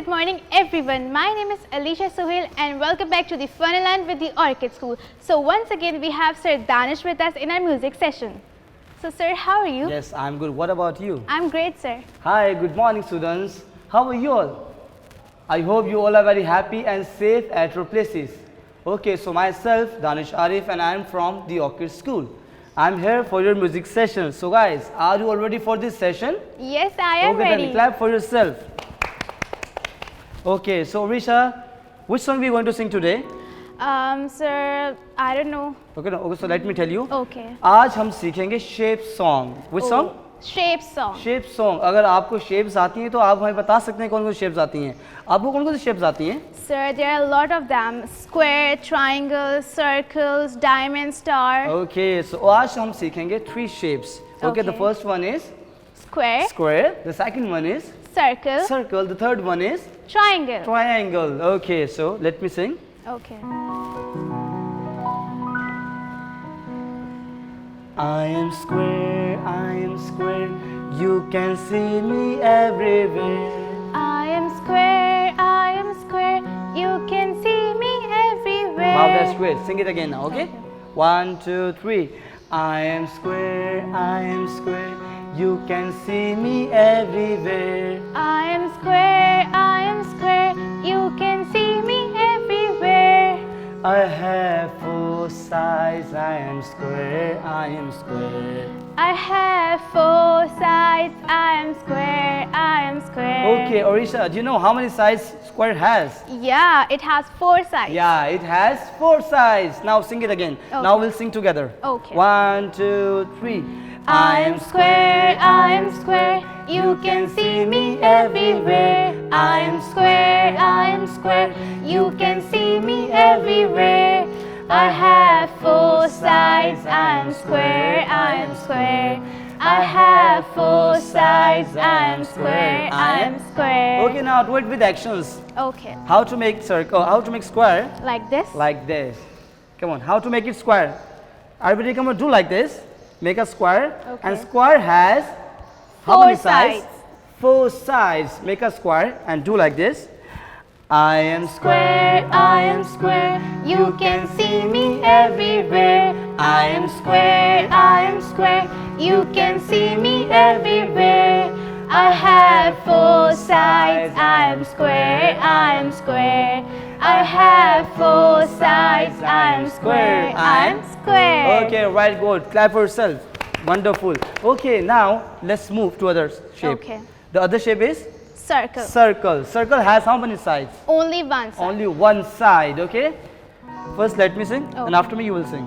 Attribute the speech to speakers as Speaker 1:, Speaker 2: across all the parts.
Speaker 1: good morning everyone. My name is Alicia Sohail and welcome back to the Funnyland with the Orchid School. So once again we have Sir Danish with us in our music session. So sir, how are you?
Speaker 2: Yes, I'm good. What about you?
Speaker 1: I'm great, sir.
Speaker 2: Hi, good morning students. How are you all? I hope you all are very happy and safe at your places. Okay, so myself, Danish Arif, and I am from the Orchid School. I'm here for your music session. So guys, are you all ready for this session?
Speaker 1: Yes, I am
Speaker 2: okay,
Speaker 1: ready.
Speaker 2: Then clap for yourself. Okay, so Risha, which song we going to sing today?
Speaker 1: Sir, I don't know.
Speaker 2: Okay, so let me tell you.
Speaker 1: Okay.
Speaker 2: आज हम सीखेंगे shape song. Which song?
Speaker 1: Shape song.
Speaker 2: Shape song. अगर आपको shapes आती हैं तो आप हमें बता सकते हैं कौन कौन सी shapes आती हैं. आपको कौन कौन सी shapes आती हैं?
Speaker 1: Sir, there are a lot of them. Square, triangles, circles, diamond, star.
Speaker 2: Okay, so आज हम सीखेंगे 3 shapes. Okay, the first one is
Speaker 1: Square.
Speaker 2: square. The second one is
Speaker 1: Circle.
Speaker 2: circle. The third one is
Speaker 1: Triangle.
Speaker 2: triangle. Okay, so let me sing.
Speaker 1: Okay.
Speaker 2: I am square, I am square. You can see me everywhere.
Speaker 1: I am square, I am square. You can see me everywhere.
Speaker 2: Wow, that's great. Sing it again now, okay? 1, 2, 3. I am square, I am square. You can see me everywhere.
Speaker 1: I am square, I am square. You can see me everywhere.
Speaker 2: I have 4 sides. I am square, I am square.
Speaker 1: I have 4 sides. I am square, I am square.
Speaker 2: Okay, Orisha, do you know how many sides square has?
Speaker 1: Yeah, it has 4 sides.
Speaker 2: Yeah, it has 4 sides. Now sing it again.
Speaker 1: Okay.
Speaker 2: Now we'll sing together.
Speaker 1: Okay.
Speaker 2: 1, 2, 3.
Speaker 1: I am square, I am square. You can see me everywhere. I am square, I am square. You can see me everywhere. I have 4 sides. I am square, I am square. I have 4 sides. I am square, I am square.
Speaker 2: Okay, now do it with actions.
Speaker 1: Okay.
Speaker 2: How to make circle? How to make square?
Speaker 1: Like this?
Speaker 2: Like this. Come on, how to make it square? Everybody come on, do like this. Make a square.
Speaker 1: Okay.
Speaker 2: And square has how
Speaker 1: 4
Speaker 2: many sides?
Speaker 1: sides.
Speaker 2: 4 sides. Make a square and do like this. I am
Speaker 1: Square, I am square. You can see me everywhere. I am square, I am square. You can see me everywhere. I have 4 sides. I am square, I am square. I have 4 sides. I am square, I am square.
Speaker 2: Okay, right, good. Clap for yourself. Wonderful. Okay, now let's move to other shape.
Speaker 1: Okay.
Speaker 2: The other shape is
Speaker 1: Circle.
Speaker 2: circle. Circle has how many sides?
Speaker 1: Only one side.
Speaker 2: Only one side, okay? First let me sing and
Speaker 1: Okay.
Speaker 2: after me you will sing.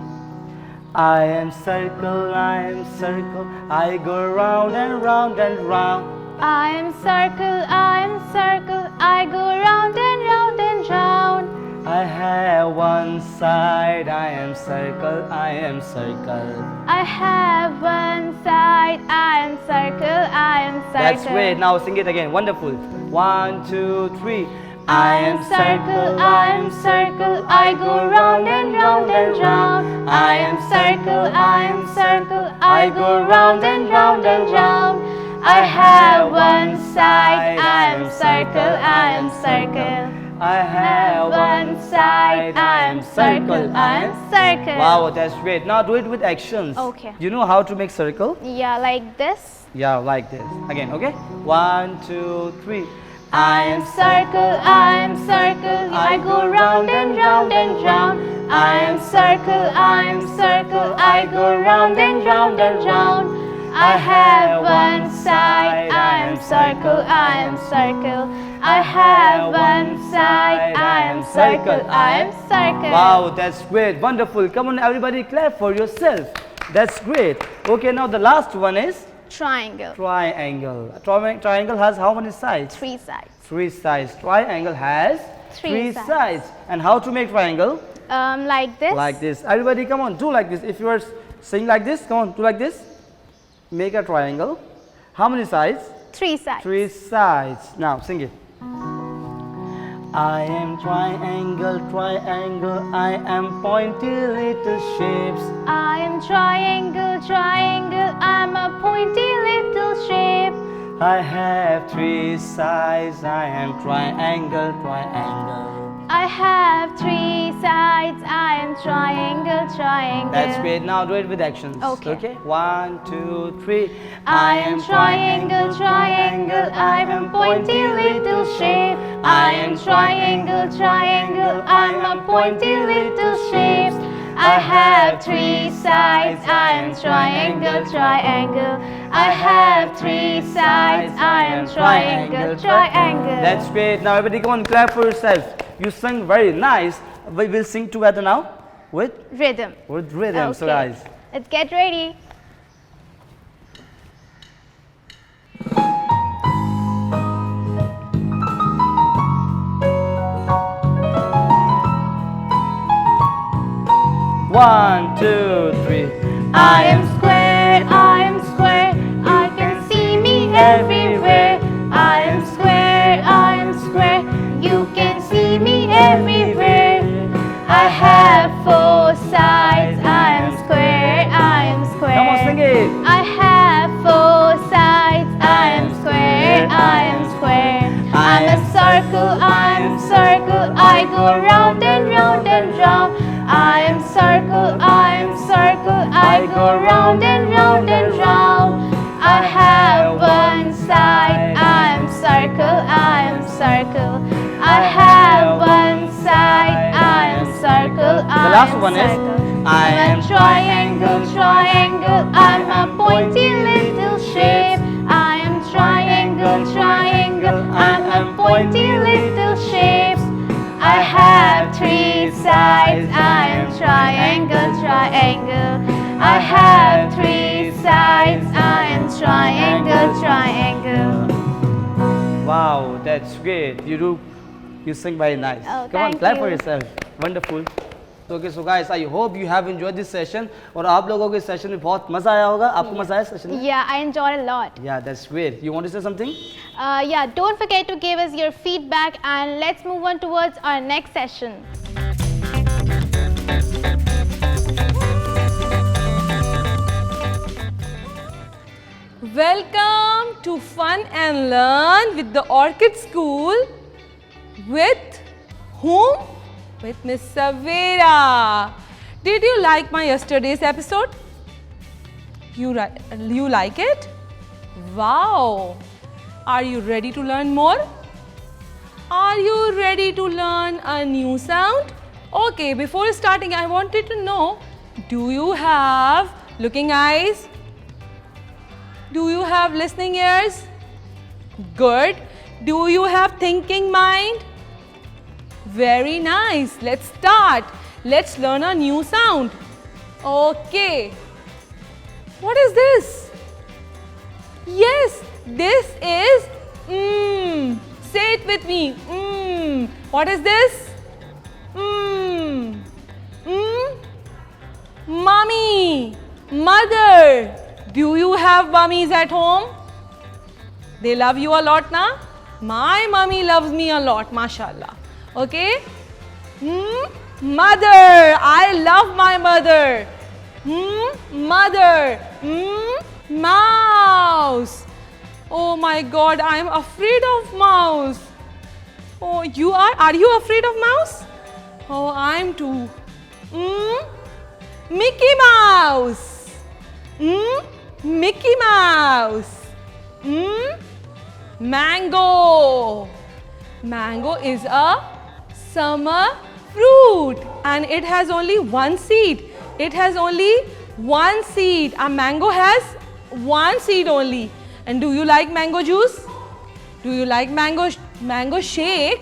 Speaker 2: I am circle, I am circle. I go round and round and round.
Speaker 1: I am circle, I am circle. I go round and round and round.
Speaker 2: I have one side. I am circle, I am circle.
Speaker 1: I have one side. I am circle, I am circle.
Speaker 2: That's great. Now sing it again. Wonderful. 1, 2, 3.
Speaker 1: I am circle, I am circle. I go round and round and round. I am circle, I am circle. I go round and round and round. I have one side. I am circle, I am circle.
Speaker 2: I have
Speaker 1: one side. I am circle, I am circle.
Speaker 2: Wow, that's great. Now do it with actions.
Speaker 1: Okay.
Speaker 2: You know how to make circle?
Speaker 1: Yeah, like this.
Speaker 2: Yeah, like this. Again, okay? 1, 2, 3.
Speaker 1: I am circle, I am circle. I go round and round and round. I am circle, I am circle. I go round and round and round. I have one side. I am circle, I am circle. I have one side. I am circle, I am circle.
Speaker 2: Wow, that's great. Wonderful. Come on, everybody, clap for yourself. That's great. Okay, now the last one is
Speaker 1: Triangle.
Speaker 2: triangle. Triangle has how many sides?
Speaker 1: 3 sides.
Speaker 2: 3 sides. Triangle has
Speaker 1: 3
Speaker 2: 3
Speaker 1: sides.
Speaker 2: sides. And how to make triangle?
Speaker 1: Like this.
Speaker 2: Like this. Everybody, come on, do like this. If you are saying like this, come on, do like this. Make a triangle. How many sides?
Speaker 1: 3 sides.
Speaker 2: 3 sides. Now sing it. I am triangle, triangle. I am pointy little shapes.
Speaker 1: I am triangle, triangle. I'm a pointy little shape.
Speaker 2: I have three sides. I am triangle, triangle.
Speaker 1: I have three sides. I am triangle, triangle.
Speaker 2: That's great. Now do it with actions.
Speaker 1: Okay.
Speaker 2: 1, 2, 3.
Speaker 1: I am triangle, triangle. I am pointy little shape. I am triangle, triangle. I'm a pointy little shape. I have three sides. I am triangle, triangle. I have three sides. I am triangle, triangle.
Speaker 2: That's great. Now everybody come on, clap for yourself. You sing very nice. We will sing together now with
Speaker 1: Rhythm.
Speaker 2: rhythm. So
Speaker 1: Okay.
Speaker 2: guys.
Speaker 1: Let's get ready.
Speaker 2: One, two, three.
Speaker 1: I am square, I am square, I can see me everywhere. I am square, I am square, you can see me everywhere. I have four sides, I am square, I am square.
Speaker 2: Come on, sing it.
Speaker 1: I have four sides, I am square, I am square. I'm a circle, I am circle, I go round and round and round. I am circle, I am circle, I go round and round and round. I have one side, I am circle, I am circle. I have one side, I am circle, I
Speaker 2: The last
Speaker 1: am
Speaker 2: one is,
Speaker 1: circle.
Speaker 2: I am
Speaker 1: I'm a triangle, triangle, I'm a pointy little shape. I am triangle, triangle, I'm a pointy little shape. I have three sides, I am triangle, triangle. I have three sides, I am triangle, triangle.
Speaker 2: Wow, that's great. You sing very nice.
Speaker 1: Oh,
Speaker 2: Come on,
Speaker 1: thank
Speaker 2: clap for
Speaker 1: you.
Speaker 2: yourself. Wonderful. Okay, so guys, I hope you have enjoyed this session. और आप लोगों को इस session में बहुत मजा आया होगा. आपको मजा आया session में?
Speaker 1: Yeah, I enjoyed a lot.
Speaker 2: Yeah, that's great. You want to say something?
Speaker 1: Yeah, don't forget to give us your feedback and let's move on towards our next session.
Speaker 3: Welcome to Fun and Learn with the Orchid School. With whom? With Miss Savera. Did you like my yesterday's episode? You like it? Wow! Are you ready to learn more? Are you ready to learn a new sound? Okay, before starting, I wanted to know, do you have looking eyes? Do you have listening ears? Good. Do you have thinking mind? Very nice. Let's start. Let's learn a new sound. Okay. What is this? Yes, this is Say it with me. What is this? Mommy, mother. Do you have mummies at home? They love you a lot, na? My mummy loves me a lot, mashallah. Okay? Mother. I love my mother. Mother. Mouse. Oh my God, I am afraid of mouse. Oh, you are? Are you afraid of mouse? Oh, I'm too. Mickey Mouse. Mickey Mouse. Mango. Mango is a summer fruit and it has only one seed. It has only one seed. A mango has one seed only. And do you like mango juice? Do you like mango shake?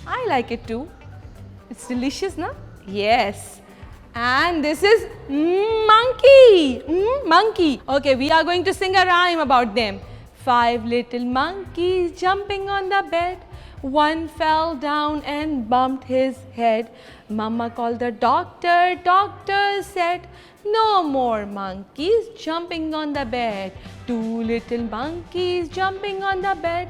Speaker 3: I like it too. It's delicious, na? Yes. And this is monkey. Monkey. Okay, we are going to sing a rhyme about them. 5 little monkeys jumping on the bed. One fell down and bumped his head. Mama called the doctor. Doctor said, no more monkeys jumping on the bed. 2 little monkeys jumping on the bed.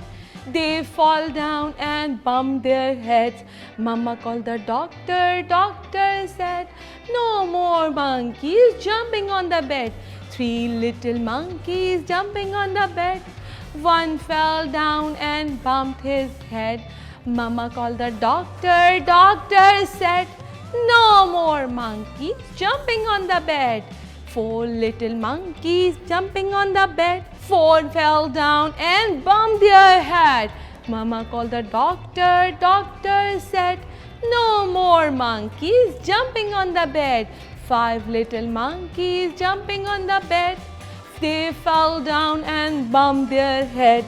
Speaker 3: They fall down and bump their heads. Mama called the doctor. Doctor said, no more monkeys jumping on the bed. 3 little monkeys jumping on the bed. One fell down and bumped his head. Mama called the doctor. Doctor said, no more monkeys jumping on the bed. 4 little monkeys jumping on the bed. 4 fell down and bumped their head. Mama called the doctor. Doctor said, no more monkeys jumping on the bed. 5 little monkeys jumping on the bed. They fell down and bumped their head.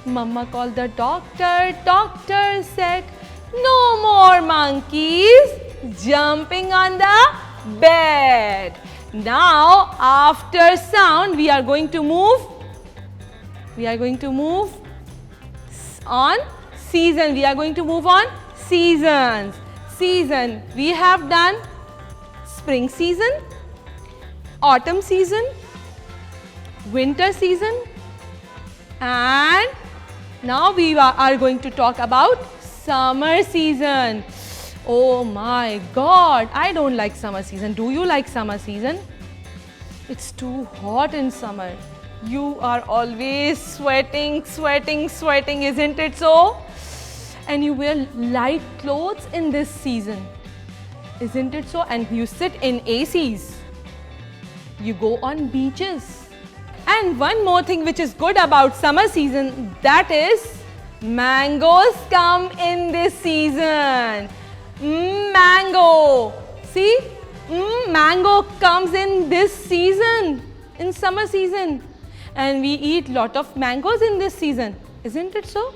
Speaker 3: Mama called the doctor. Doctor said, no more monkeys jumping on the bed. Now, after sound, we are going to move. We are going to move on season. We are going to move on seasons. Season. We have done spring season, autumn season, winter season, and now we are going to talk about summer season. Oh my God, I don't like summer season. Do you like summer season? It's too hot in summer. You are always sweating, isn't it so? And you wear light clothes in this season, isn't it so? And you sit in ACs. You go on beaches. And one more thing which is good about summer season, that is mangoes come in this season. Mango. See? Mango comes in this season, in summer season. And we eat lot of mangoes in this season, isn't it so?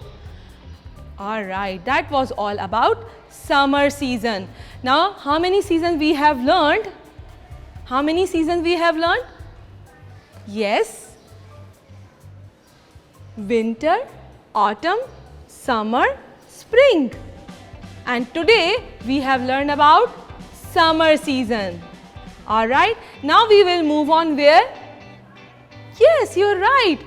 Speaker 3: Alright, that was all about summer season. Now, how many seasons we have learned? How many seasons we have learned? Yes. Winter, autumn, summer, spring. And today we have learned about summer season. Alright, now we will move on where? Yes, you're right.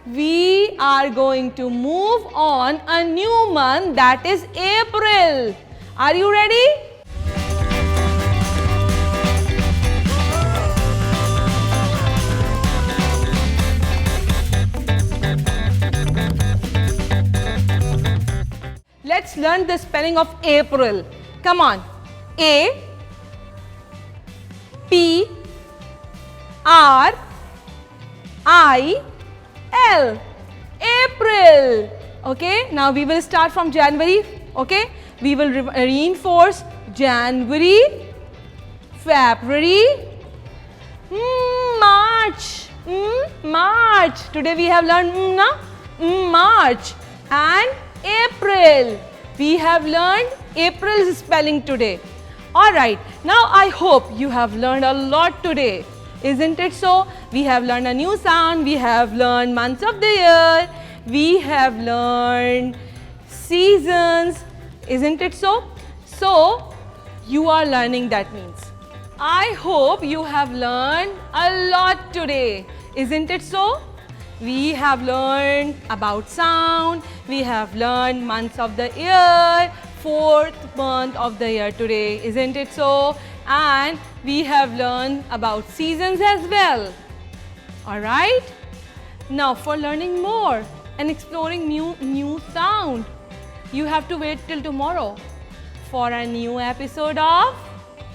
Speaker 3: We are going to move on a new month, that is April. Are you ready? Let's learn the spelling of April. Come on. A P R I L. April. Okay, now we will start from January. Okay, we will reinforce January, February, March. March. Today we have learned March and April. We have learned April's spelling today. Alright, now I hope you have learned a lot today. Isn't it so? We have learned a new sound, we have learned months of the year, we have learned seasons. Isn't it so? So, you are learning, that means. I hope you have learned a lot today. Isn't it so? We have learned about sound, we have learned months of the year, 4th month of the year today, isn't it so? And we have learned about seasons as well. Alright? Now for learning more and exploring new sound, you have to wait till tomorrow for a new episode of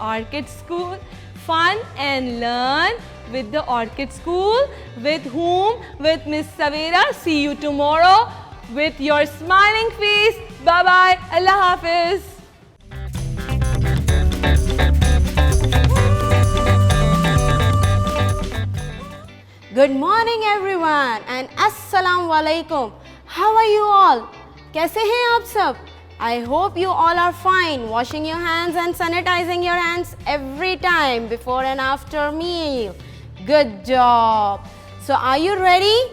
Speaker 3: Orchid School Fun and Learn with the Orchid School. With whom? With Miss Savera. See you tomorrow with your smiling face. Bye-bye. Allah Hafiz.
Speaker 1: Good morning everyone and Assalamu alaikum. How are you all? कैसे हैं आप सब? I hope you all are fine, washing your hands and sanitizing your hands every time before and after meal. Good job. So are you ready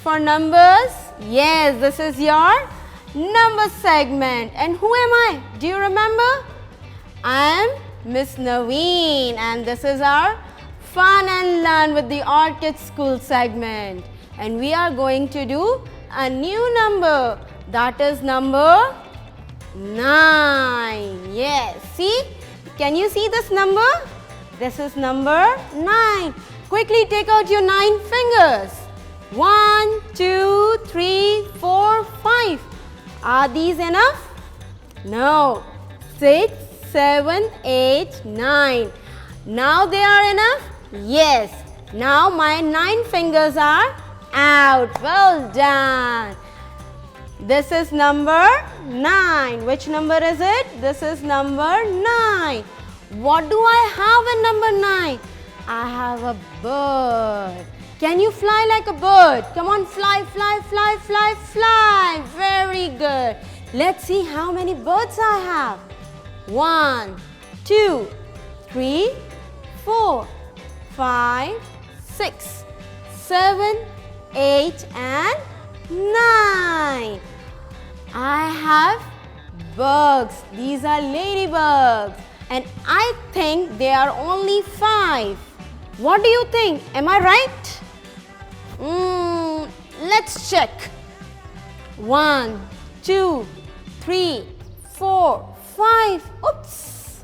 Speaker 1: for numbers? Yes, this is your number segment. And who am I? Do you remember? I am Miss Naveen and this is our Fun and Learn with the Orchid School segment. And we are going to do a new number, that is number 9. Yes, see? Can you see this number? This is number 9. Quickly take out your 9 fingers. 1, 2, 3, 4, 5. Are these enough? No. 6, 7, 8, 9. Now they are enough? Yes. Now my 9 fingers are out. Well done. This is number 9. Which number is it? This is number 9. What do I have in number 9? I have a bird. Can you fly like a bird? Come on, fly, fly, fly, fly, fly. Very good. Let's see how many birds I have. 1, 2, 3, 4, 5, 6, 7, 8 and 9. I have bugs. These are ladybugs. And I think they are only 5. What do you think? Am I right? Let's check. 1, 2, 3, 4, 5. Oops!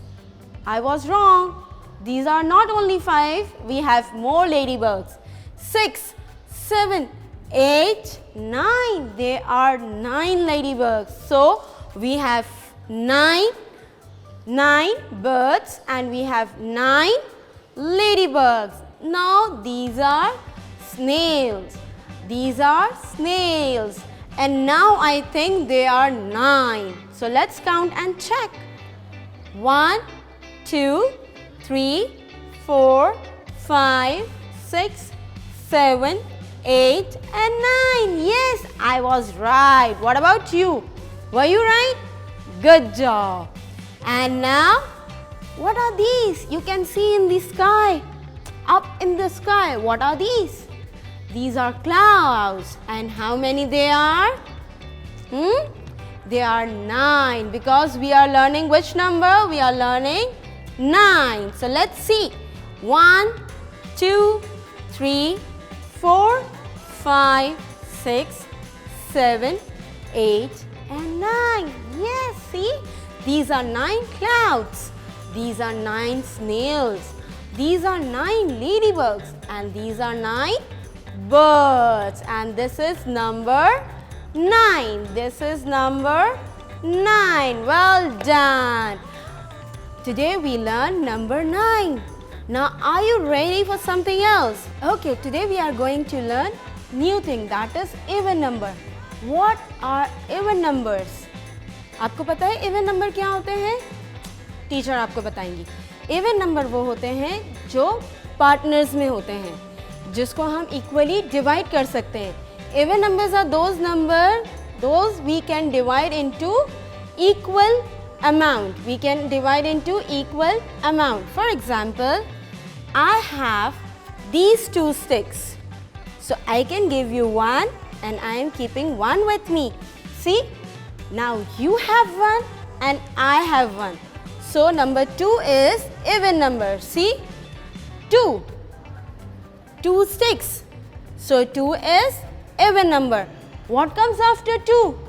Speaker 1: I was wrong. These are not only 5. We have more ladybugs. 6, 7, 8, 9. There are 9 ladybugs. So we have 9 birds and we have 9 ladybugs. Now these are snails. These are snails. And now I think they are 9. So let's count and check. 1, 2, 3, 4, 5, 6, 7, 8 and 9. Yes, I was right. What about you? Were you right? Good job. And now, what are these? You can see in the sky. Up in the sky. What are these? These are clouds. And how many they are? They are 9 because we are learning which number? We are learning 9. So let's see. 1, 2, 3, 4, 5, 6, 7, 8 and 9. Yes, see? These are 9 clouds. These are 9 snails. These are 9 ladybugs. And these are 9 birds. And this is number 9. This is number 9. Well done. Today we learn number 9. Now are you ready for something else? Okay, today we are going to learn new thing, that is even number. What are even numbers? आपको पता है even number क्या होते हैं? Teacher आपको बताएंगी. Even number वो होते हैं जो पार्टनर्स में होते हैं, जिसको हम इक्वली डिवाइड कर सकते हैं. Even numbers are those we can divide into equal amount. We can divide into equal amount. For example, I have these 2 sticks. So I can give you 1 and I am keeping 1 with me. See? Now you have 1 and I have 1. So number 2 is even number. See? 2. 2 sticks. So 2 is even number. What comes after 2?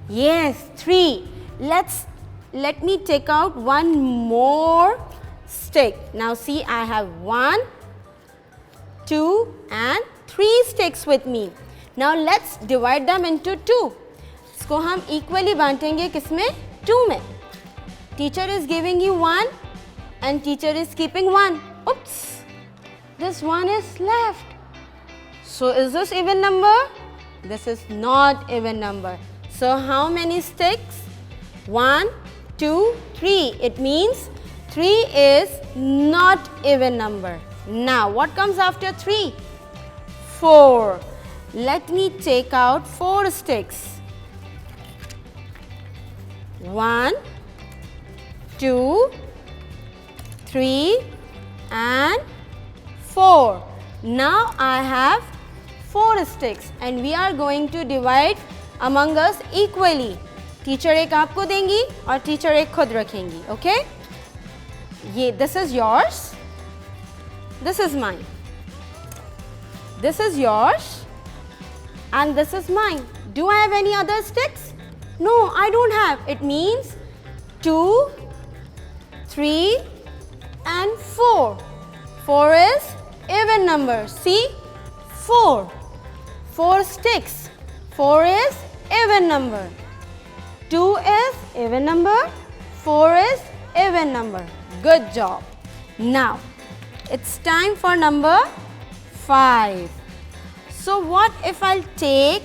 Speaker 1: Yes, 3. Let me take out one more stick. Now see, I have 1, 2 and 3 sticks with me. Now let's divide them into 2. इसको हम equally बांटेंगे किसमें? 2 में. Teacher is giving you 1 and teacher is keeping 1. Oops! This 1 is left. So is this even number? This is not even number. So how many sticks? 1, 2, 3. It means 3 is not even number. Now what comes after 3? 4. Let me take out 4 sticks. 1, 2, 3 and 4. Now I have 4 sticks and we are going to divide among us equally. Teacher एक आपको देंगी और teacher एक खुद रखेंगी. Okay? This is yours. This is mine. This is yours and this is mine. Do I have any other sticks? No, I don't have. It means 2, 3 and 4. 4 is even number. See? 4.
Speaker 4: 4 sticks. 4 is even number. 2 is even number. 4 is even number. Good job. Now, it's time for number 5. So what if I'll take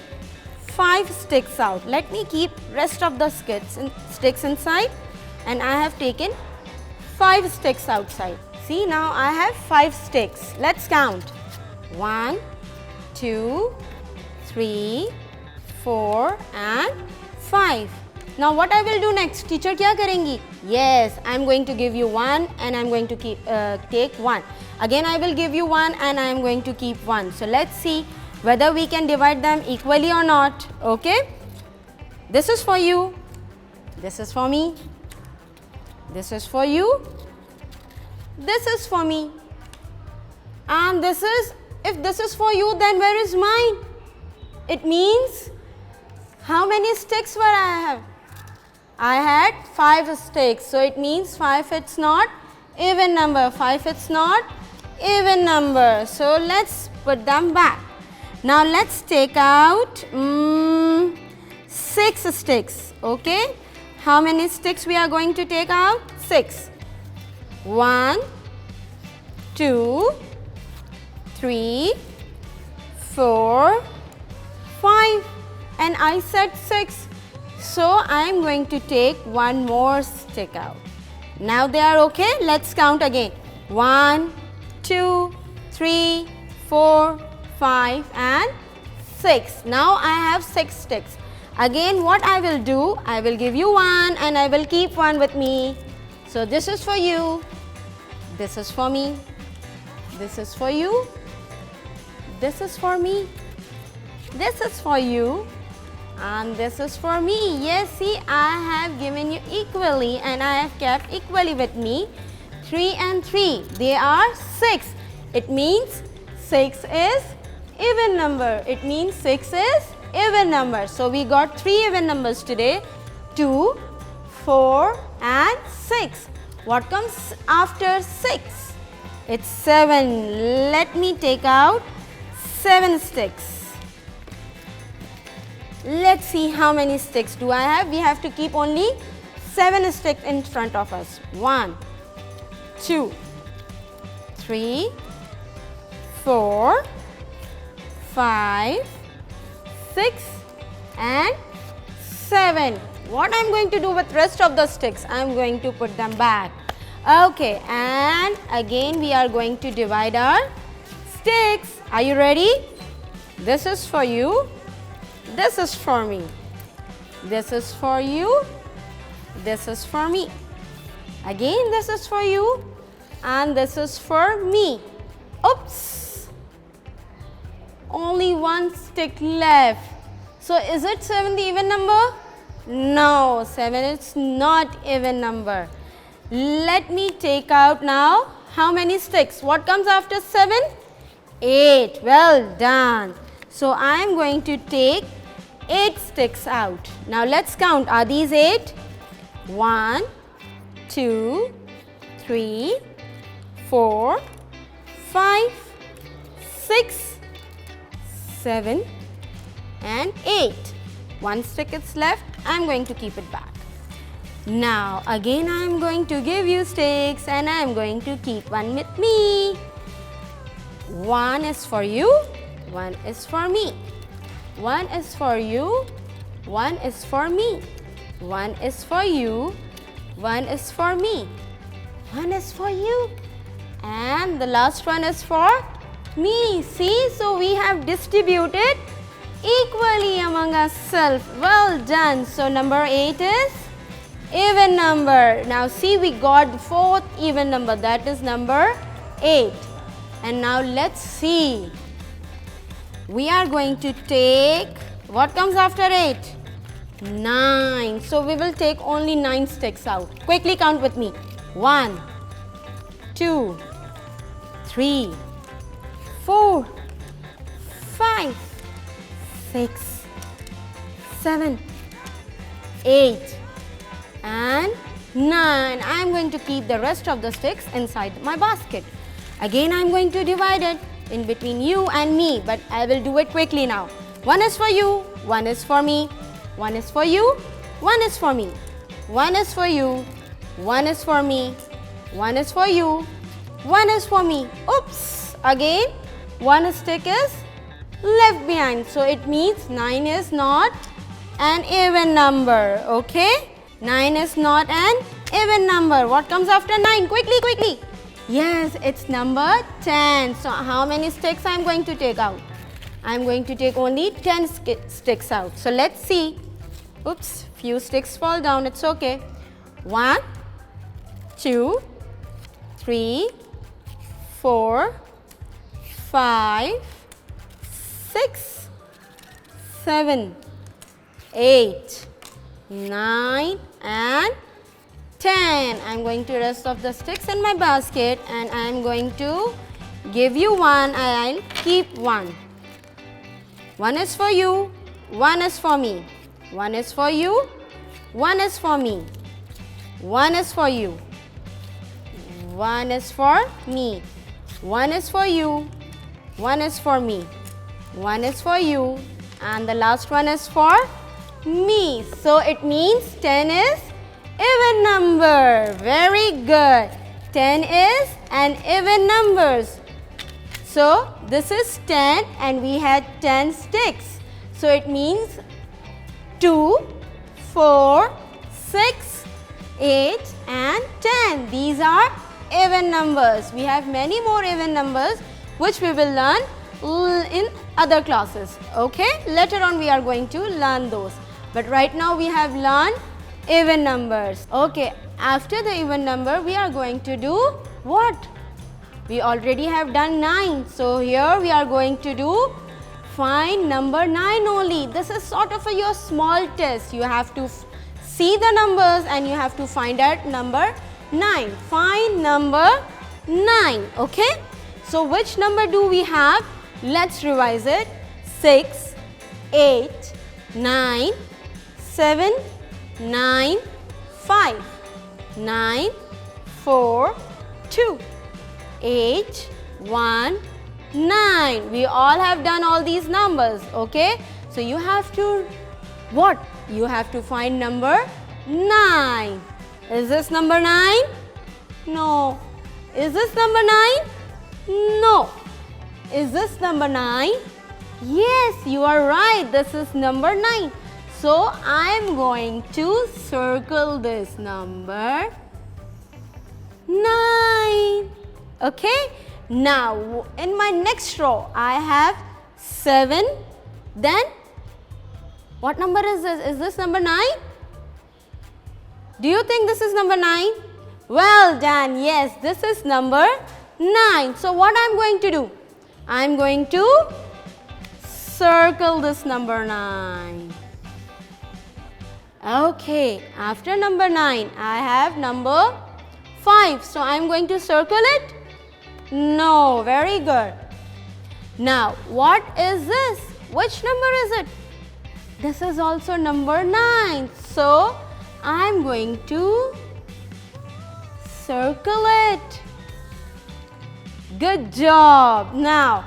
Speaker 4: 5 sticks out? Let me keep rest of the sticks inside, and I have taken 5 sticks outside. See, now I have 5 sticks. Let's count. 1, 2, 3, 4 and 5. Now what I will do next? Teacher kya karengi? Yes, I am going to give you 1 and I am going to take 1. Again I will give you 1 and I am going to keep 1. So let's see whether we can divide them equally or not. Okay? This is for you. This is for me. This is for you. This is for me. And this is, if this is for you, then where is mine? It means, how many sticks were I have? I had 5 sticks. So it means 5 it's not even number. 5 it's not even number. So let's put them back. Now let's take out 6 sticks. Okay. How many sticks we are going to take out? 6. 1, 2, 3, 4, 5. And I said 6. So I am going to take 1 more stick out. Now they are okay. Let's count again. 1, 2, 3, 4, 5 and 6. Now I have 6 sticks. Again what I will do, I will give you 1 and I will keep 1 with me. So this is for you. This is for me. This is for you. This is for me. This is for you. And this is for me. Yes, see, I have given you equally and I have kept equally with me. 3 and 3, they are 6. It means 6 is even number. It means 6 is even number. So we got 3 even numbers today. 2, 4 and 6. What comes after 6? It's 7. Let me take out 7 sticks. Let's see how many sticks do I have. We have to keep only 7 sticks in front of us. 1, 2, 3, 4, 5, 6 and 7. What I am going to do with rest of the sticks? I am going to put them back. Okay, and again we are going to divide our sticks. Are you ready? This is for you. This is for me. This is for you. This is for me. Again this is for you and this is for me. Oops! Only 1 stick left. So is it 7 the even number? No, 7 is not even number. Let me take out now how many sticks? What comes after 7? 8. Well done. So I am going to take 8 sticks out. Now let's count. Are these 8? 1, 2, 3, 4, 5, 6, 7 and 8. 1 stick is left. I am going to keep it back. Now again I am going to give you sticks and I am going to keep 1 with me. 1 is for you, 1 is for me. 1 is for you, 1 is for me. 1 is for you, 1 is for me. 1 is for you. And the last one is for me. See, so we have distributed equally among ourselves. Well done. So number 8 is even number. Now see, we got the 4th even number, that is number 8. And now let's see. We are going to take, what comes after 8? 9. So we will take only 9 sticks out. Quickly count with me. 1, 2, 3, 4, 5, 6, 7, 8 and 9. I am going to keep the rest of the sticks inside my basket. Again I am going to divide it in between you and me, but I will do it quickly now. 1 is for you, 1 is for me, 1 is for you, 1 is for me, 1 is for you, 1 is for me, 1 is for you, 1 is for me. Oops! Again, 1 stick is left behind. So it means 9 is not an even number. Okay? 9 is not an even number. What comes after 9? Quickly, quickly. Yes, it's number 10. So how many sticks I am going to take out? I am going to take only 10 sticks out. So let's see. Oops, few sticks fall down. It's okay. 1, 2, 3, 4, 5, 6, 7, 8, 9 and 10. I am going to rest of the sticks in my basket and I am going to give you one. I'll keep one. 1 is for you, 1 is for me. 1 is for you, 1 is for me. 1 is for you. 1 is for me. 1 is for you. 1 is for me. 1 is for you. And the last one is for me. So it means 10 is even number. Very good. 10 is an even number. So this is 10 and we had 10 sticks. So it means 2, 4, 6, 8 and 10. These are even numbers. We have many more even numbers which we will learn in other classes. Okay? Later on we are going to learn those. But right now we have learned even numbers. Okay, after the even number we are going to do what? We already have done 9. So here we are going to do find number 9 only. This is sort of your small test. You have to see the numbers and you have to find out number 9. Find number 9. Okay? So which number do we have? Let's revise it. 6, 8, 9, 7, 9, 5, 9, 4, 2, 8, 1, 9. We all have done all these numbers. Okay? So you have to what? You have to find number 9. Is this number 9? No. Is this number 9? No. Is this number 9? Yes, you are right. This is number 9. So I am going to circle this number 9. Okay? Now in my next row I have 7. Then what number is this? Is this number 9? Do you think this is number 9? Well done. Yes, this is number 9. So what I am going to do? I am going to circle this number 9. Okay, after number 9, I have number 5. So I am going to circle it? No, very good. Now, what is this? Which number is it? This is also number 9. So I am going to circle it. Good job. Now,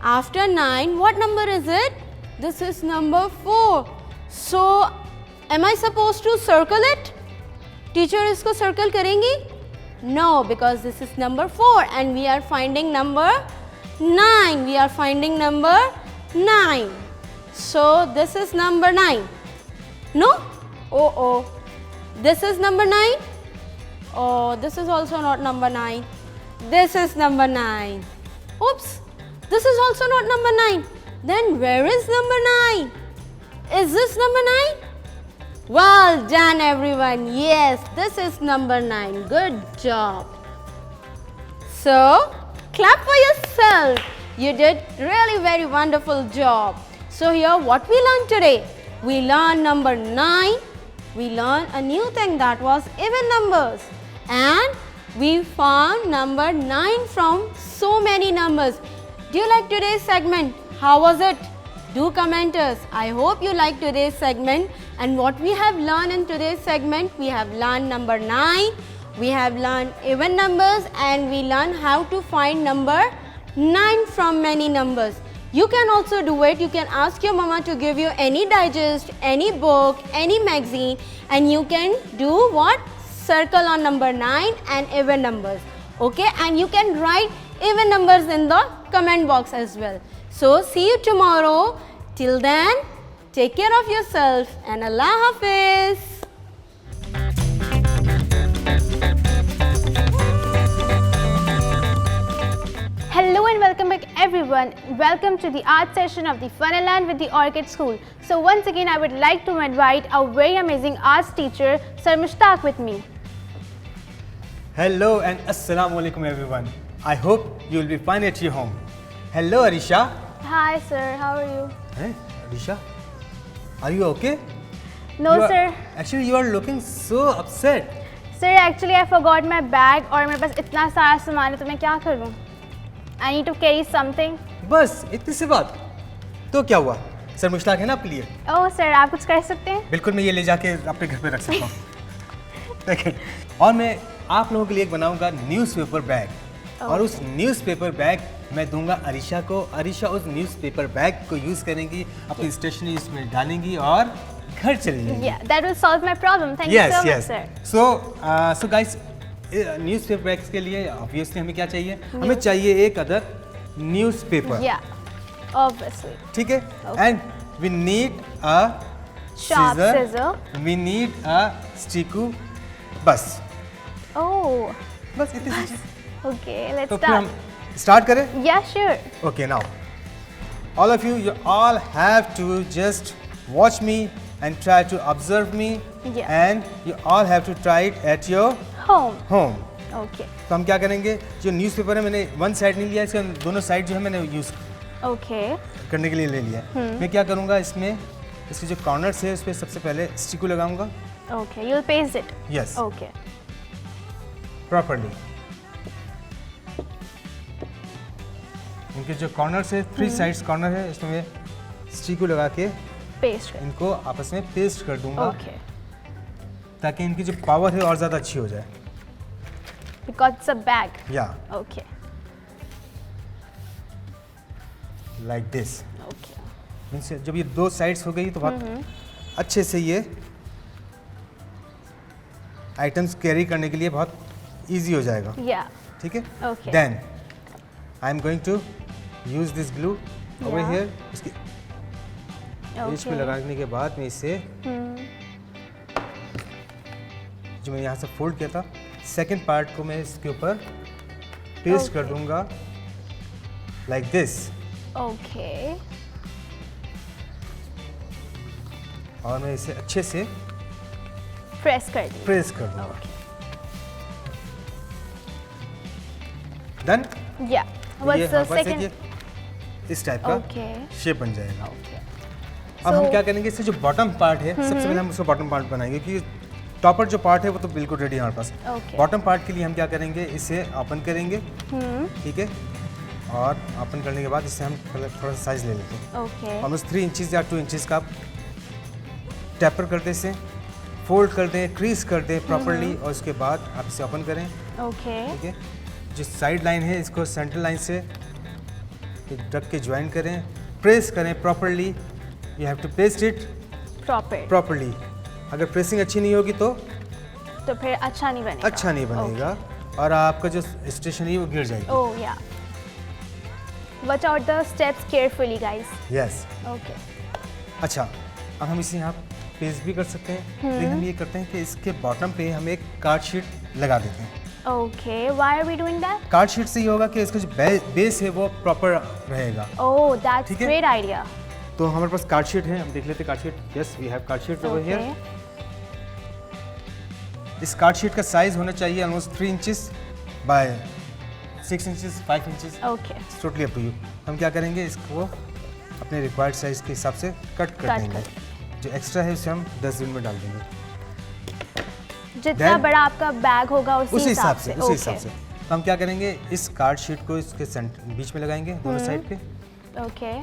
Speaker 4: after 9, what number is it? This is number 4. So, am I supposed to circle it? Teacher isko circle karengi? No, because this is number 4 and we are finding number 9. We are finding number 9. So, this is number 9. No? Oh. This is number 9? Oh, this is also not number 9. This is number 9. Oops, this is also not number 9. Then where is number 9? Is this number 9? Well done everyone. Yes, this is number 9. Good job. So, clap for yourself. You did really very wonderful job. So here what we learned today? We learned number 9. We learned a new thing, that was even numbers. And we found number 9 from so many numbers. Do you like today's segment? How was it? Do comment us. I hope you like today's segment. And what we have learned in today's segment, we have learned number 9, we have learned even numbers, and we learned how to find number 9 from many numbers. You can also do it. You can ask your mama to give you any digest, any book, any magazine, and you can do what? Circle on number 9 and even numbers. Okay, and you can write even numbers in the comment box as well. So see you tomorrow. Till then, take care of yourself and Allah Hafiz.
Speaker 1: Hello and welcome back everyone. Welcome to the art session of the Funland with the Orchid School. So once again I would like to invite our very amazing arts teacher Sir Mushtaq with me.
Speaker 5: Hello and Assalamu alaikum everyone. I hope you will be fine at your home. Hello Arisha.
Speaker 1: Hi sir, how are you?
Speaker 5: Hey, Arisha, are you okay?
Speaker 1: No sir.
Speaker 5: Actually you are looking so upset.
Speaker 1: Sir actually I forgot my bag और मेरे पास इतना सारा सामान है तो मैं क्या करूँ? I need to carry something.
Speaker 5: बस इतनी सी बात. तो क्या हुआ? सर मुश्ताक है ना आपके लिए?
Speaker 1: Oh sir, आप कुछ कर सकते हैं?
Speaker 5: बिल्कुल मैं ये ले जाके अपने घर पे रख सकता हूँ. देखिए, और मैं आप लोगों के लिए एक बनाऊंगा न्यूज़पेपर बैग और उस न्यूज़पेपर बैग मैं दूंगा अरीशा को. अरीशा उस न्यूज़पेपर बैग को यूज़ करेंगी, अपनी स्टेशनरी इसमें डालेंगी और घर चली जाएंगी.
Speaker 1: Yeah, that will solve my problem. Thank you so much sir.
Speaker 5: So guys, newspaper bags के लिए ऑब्वियसली हमें क्या चाहिए? हमें चाहिए एक अदर न्यूज़पेपर.
Speaker 1: Yeah, obviously.
Speaker 5: ठीक है? And we need a
Speaker 1: Sharp scissor.
Speaker 5: We need a stick. बस
Speaker 1: Oh,
Speaker 5: बस इतनी सी चीज़.
Speaker 1: okay. Let's
Speaker 5: तो फिर हम
Speaker 1: start.
Speaker 5: स्टार्ट करें?
Speaker 1: Yeah, sure.
Speaker 5: Okay, now all of you all have to just watch me and try to observe me.
Speaker 1: Yeah.
Speaker 5: And you all have to try it at your
Speaker 1: Home.
Speaker 5: home.
Speaker 1: Okay.
Speaker 5: तो हम क्या करेंगे? जो newspaper है मैंने one side नहीं लिया, इसके दोनों साइड जो है मैंने यूज़
Speaker 1: Okay.
Speaker 5: करने के लिए ले लिया. मैं क्या करूँगा इसमें, इसके जो कॉर्नर्स है उस पर सबसे पहले स्टिको लगाऊंगा.
Speaker 1: Okay. You'll paste it.
Speaker 5: Yes.
Speaker 1: Okay.
Speaker 5: Properly. इनके जो कॉर्नर्स है, 3 साइड्स कॉर्नर है, इसमें मैं स्टिको लगा के
Speaker 1: Paste it.
Speaker 5: इनको आपस में पेस्ट कर दूंगा
Speaker 1: Okay.
Speaker 5: ताकि इनकी जो पावर है और ज़्यादा अच्छी हो जाए.
Speaker 1: Because it's a bag.
Speaker 5: या
Speaker 1: Okay.
Speaker 5: Like this.
Speaker 1: Okay.
Speaker 5: Means जब ये 2 साइड्स हो गई तो बहुत अच्छे से ये आइटम्स कैरी करने के लिए बहुत इजी हो जाएगा.
Speaker 1: Yeah.
Speaker 5: ठीक है?
Speaker 1: Okay.
Speaker 5: Then I am going to use this glue over
Speaker 1: Yeah.
Speaker 5: Here. इसके पेज पे
Speaker 1: Okay.
Speaker 5: लगाने के बाद मैं इसे जो मैंने यहाँ से फोल्ड किया था, सेकंड पार्ट को मैं इसके ऊपर पेस्ट कर
Speaker 1: Okay.
Speaker 5: दूंगा लाइक दिस.
Speaker 1: Okay.
Speaker 5: और मैं इसे अच्छे से
Speaker 1: Press कर दी.
Speaker 5: प्रेस कर दूंगा.
Speaker 1: Okay.
Speaker 5: Done.
Speaker 1: Yeah. What's the second?
Speaker 5: इस टाइप का
Speaker 1: Okay.
Speaker 5: शेप बन जाएगा.
Speaker 1: Okay.
Speaker 5: अब हम
Speaker 1: So-
Speaker 5: क्या करेंगे, इससे जो बॉटम पार्ट है सबसे पहले हम उसका बॉटम पार्ट बनाएंगे क्योंकि टॉपर जो पार्ट है वो तो बिल्कुल रेडी है हमारे पास.
Speaker 1: Okay.
Speaker 5: बॉटम पार्ट के लिए हम क्या करेंगे, इसे ओपन करेंगे. ठीक है? और ओपन करने के बाद इससे हम पहले थोड़ा सा साइज ले लेते हैं.
Speaker 1: Okay.
Speaker 5: ऑलमोस्ट 3 इंचज़ या 2 इंचज़ का आप टैपर कर दें, इसे फोल्ड कर दें, क्रीज कर दें प्रॉपरली और उसके बाद आप इसे ओपन करें.
Speaker 1: Okay.
Speaker 5: ठीक है? जो साइड लाइन है इसको सेंटर लाइन से रख के ज्वाइन करें, प्रेस करें properly. You have to paste it
Speaker 1: Proper.
Speaker 5: Properly. अगर प्रेसिंग अच्छी नहीं होगी तो
Speaker 1: तो फिर अच्छा नहीं बनेगा.
Speaker 5: अच्छा नहीं बनेगा और आपका जो स्टेशनरी है वो गिर जाएगी.
Speaker 1: Oh yeah. Watch out the steps carefully, guys.
Speaker 5: Yes.
Speaker 1: Okay.
Speaker 5: अच्छा, अब हम इसे यहाँ पेस्ट भी कर सकते हैं, लेकिन हम ये करते हैं कि इसके बॉटम पे हम एक कार्ड शीट लगा देते हैं.
Speaker 1: Okay. Why are we doing that?
Speaker 5: Card sheet से ये होगा कि इसका जो बेस है वो प्रॉपर रहेगा.
Speaker 1: Oh, that's
Speaker 5: ठीक है?
Speaker 1: great idea.
Speaker 5: तो हमारे पास कार्ड शीट है, हम देख लेते हैं card sheet. Yes, we have card sheet over
Speaker 1: Okay.
Speaker 5: Here. इस कार्ड शीट का साइज होना चाहिए almost 3 inches by 6 inches, 5 inches.
Speaker 1: Okay.
Speaker 5: Totally up to you. हम क्या करेंगे, इसको अपने रिक्वायर्ड साइज के हिसाब से कट कर
Speaker 1: Cut
Speaker 5: देंगे.
Speaker 1: कर
Speaker 5: जो एक्स्ट्रा है उसे हम डस्टबिन में डाल देंगे.
Speaker 1: जितना
Speaker 5: Then-
Speaker 1: बड़ा आपका बैग होगा
Speaker 5: उसी हिसाब से
Speaker 1: Okay.
Speaker 5: तो हम क्या करेंगे, इस कार्ड शीट को इसके बीच में लगाएंगे, दोनों साइड पे.
Speaker 1: Okay.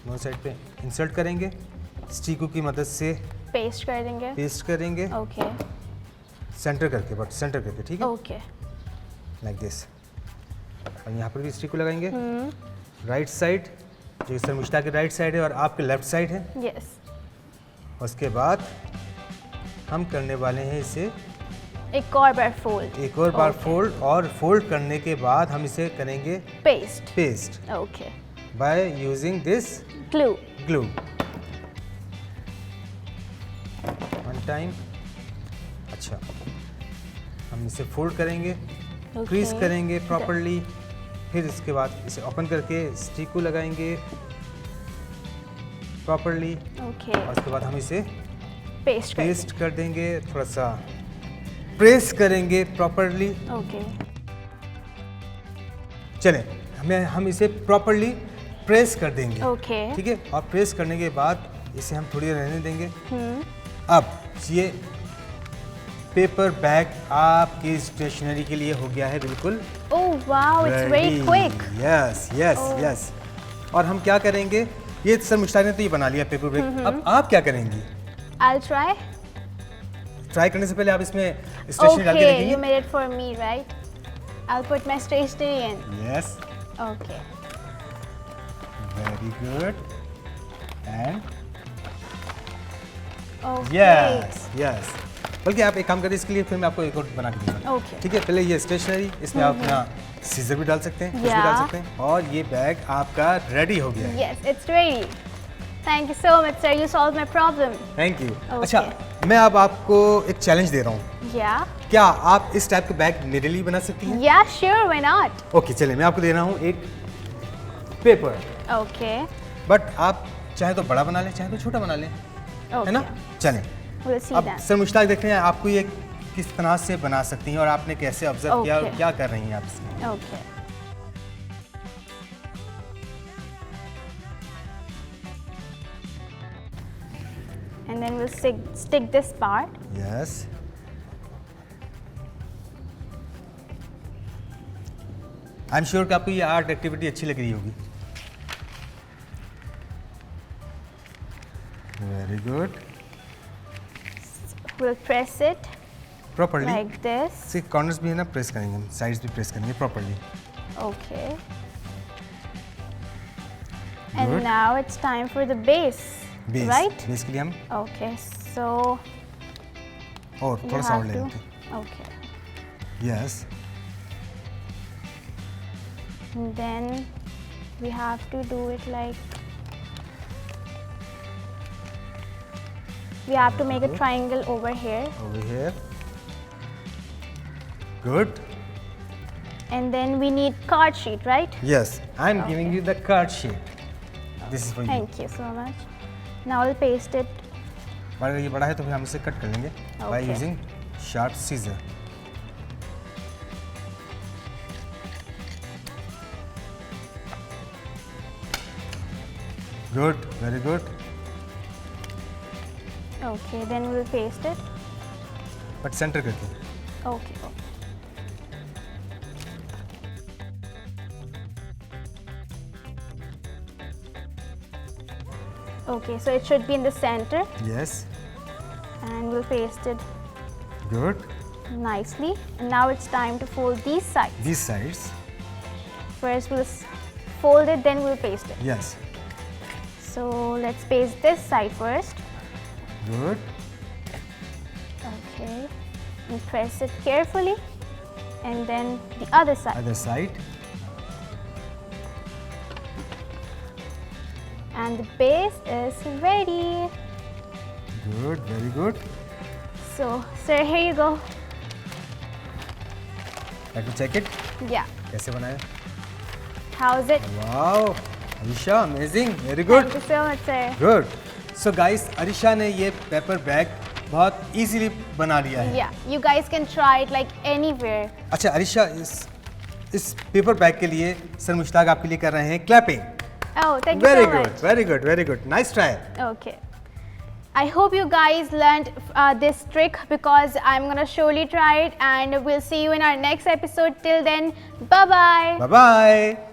Speaker 5: दोनों साइड पे इंसर्ट करेंगे, स्टिको की मदद से
Speaker 1: Paste कर देंगे.
Speaker 5: पेस्ट करेंगे
Speaker 1: Okay.
Speaker 5: सेंटर करके, बट सेंटर करके. ठीक है?
Speaker 1: Okay.
Speaker 5: Like this. और यहाँ पर भी स्टिको लगाएंगे. राइट साइड जो सर मुश्ताक के राइट साइड है और आपके लेफ्ट साइड है।
Speaker 1: Yes.
Speaker 5: उसके बाद हम करने वाले हैं इसे
Speaker 1: एक और बार fold.
Speaker 5: एक और बार फोल्ड, और फोल्ड करने के बाद हम इसे करेंगे
Speaker 1: Paste.
Speaker 5: Paste
Speaker 1: Okay.
Speaker 5: By using this
Speaker 1: Glue.
Speaker 5: Glue. One time. अच्छा, हम इसे फोल्ड करेंगे, क्रीज
Speaker 1: Okay.
Speaker 5: करेंगे प्रॉपरली, फिर इसके बाद इसे ओपन करके स्टिक को लगाएंगे प्रॉपरली,
Speaker 1: Okay.
Speaker 5: और उसके बाद हम इसे
Speaker 1: Paste. कर
Speaker 5: पेस्ट कर देंगे, थोड़ा सा प्रेस करेंगे प्रॉपरली।
Speaker 1: दें. Okay.
Speaker 5: चलें, हम इसे प्रॉपरली प्रेस कर देंगे।
Speaker 1: Okay.
Speaker 5: ठीक है, और प्रेस करने के बाद इसे हम थोड़ी देर रहने देंगे। अब ये पेपर बैग आपकी स्टेशनरी के लिए हो गया है बिल्कुल
Speaker 1: Oh wow, it's very quick.
Speaker 5: Yes yes yes. और हम क्या करेंगे, ये सर मुश्ताक ने तो ये बना लिया पेपर बैग, अब आप क्या करेंगी?
Speaker 1: I'll try.
Speaker 5: ट्राई करने से पहले आप इसमें स्टेशनरी डाल के
Speaker 1: Okay, you
Speaker 5: देखेंगे।
Speaker 1: made it for me, right? I'll put my stationery in.
Speaker 5: Yes,
Speaker 1: Okay.
Speaker 5: Very good, and
Speaker 1: Okay.
Speaker 5: Yes yes. बल्कि आप एक काम करिए, इसके लिए फिर मैं आपको एक और बना के दूंगा।
Speaker 1: Okay.
Speaker 5: ठीक है, पहले ये स्टेशनरी, इसमें आप अपना सीजर भी डाल सकते हैं, कुछ भी डाल
Speaker 1: Yeah.
Speaker 5: सकते हैं, और ये बैग आपका रेडी हो गया है।
Speaker 1: Yes, it's ready. Thank you so much, sir. You solved my problem.
Speaker 5: Thank you.
Speaker 1: Okay.
Speaker 5: अच्छा, मैं अब आपको एक चैलेंज दे रहा हूँ,
Speaker 1: Yeah.
Speaker 5: क्या आप इस टाइप का बैग मेरे लिए बना सकती हैं?
Speaker 1: Yeah, sure. Why not?
Speaker 5: Okay, चलिए मैं आपको दे रहा हूँ एक पेपर,
Speaker 1: Okay.
Speaker 5: बट आप चाहे तो बड़ा बना लें, चाहे तो छोटा बना लें,
Speaker 1: Okay.
Speaker 5: है ना? चलें,
Speaker 1: We'll see
Speaker 5: अब
Speaker 1: that.
Speaker 5: सर मुश्ताक देखते हैं आपको ये किस तरह से बना सकती हैं, और आपने कैसे ऑब्जर्व किया और
Speaker 1: Okay.
Speaker 5: क्या कर रही हैं आप इसमें।
Speaker 1: Okay. And then we'll stick this part.
Speaker 5: Yes, I am sure कि आपको ये आर्ट एक्टिविटी अच्छी लग रही होगी। Very good,
Speaker 1: We'll press it
Speaker 5: properly
Speaker 1: like this.
Speaker 5: इसके कॉर्नर्स भी है ना, प्रेस करेंगे हम, साइड्स भी प्रेस करेंगे properly.
Speaker 1: Okay. And
Speaker 5: Good.
Speaker 1: now it's time for the base.
Speaker 5: Base,
Speaker 1: Right?
Speaker 5: Base के लिए हम
Speaker 1: Okay. So
Speaker 5: और
Speaker 1: you
Speaker 5: थोड़ा सा और
Speaker 1: have
Speaker 5: ले
Speaker 1: to.
Speaker 5: लेते हैं।
Speaker 1: Okay.
Speaker 5: Yes,
Speaker 1: And then we have to do it like. We have to make a triangle over here,
Speaker 5: over here, good,
Speaker 1: and then we need card sheet, right?
Speaker 5: yes, I am giving you the card sheet, this is for you।
Speaker 1: Thank you so much. Now I'll paste it.
Speaker 5: अगर ये बड़ा है तो फिर हम इसे cut कर लेंगे by
Speaker 1: Okay.
Speaker 5: using sharp scissor। good, very good,
Speaker 1: Okay, then we'll paste it.
Speaker 5: but center करके।
Speaker 1: Okay. Okay, so it should be in the center,
Speaker 5: yes,
Speaker 1: and we'll paste it
Speaker 5: good,
Speaker 1: nicely. And now it's time to fold these sides.
Speaker 5: these sides,
Speaker 1: First we'll fold it, then we'll paste it.
Speaker 5: yes,
Speaker 1: So let's paste this side first.
Speaker 5: good,
Speaker 1: Okay. And press it carefully. And then the other side.
Speaker 5: other side,
Speaker 1: And the base is ready.
Speaker 5: good, very good,
Speaker 1: So, sir, here you go.
Speaker 5: let me check it,
Speaker 1: Yeah.
Speaker 5: कैसे बनाया?
Speaker 1: How's it?
Speaker 5: wow, Arisha, amazing, very good,
Speaker 1: Thank you so much, sir.
Speaker 5: Good. So guys, Arisha ने ये paper bag बहुत easily बना लिया है।
Speaker 1: Yeah, you guys can try it like anywhere.
Speaker 5: अच्छा अरिशा, इस पेपर बैग के लिए सर मुश्ताक आपके लिए कर रहे हैं clapping.
Speaker 1: Oh, thank you
Speaker 5: very
Speaker 1: so
Speaker 5: good,
Speaker 1: much.
Speaker 5: Very good, very good, nice try.
Speaker 1: Okay. I hope you guys learned this trick because I'm gonna surely try it, and we'll see you in our next episode. Till then, bye bye.
Speaker 5: Bye bye.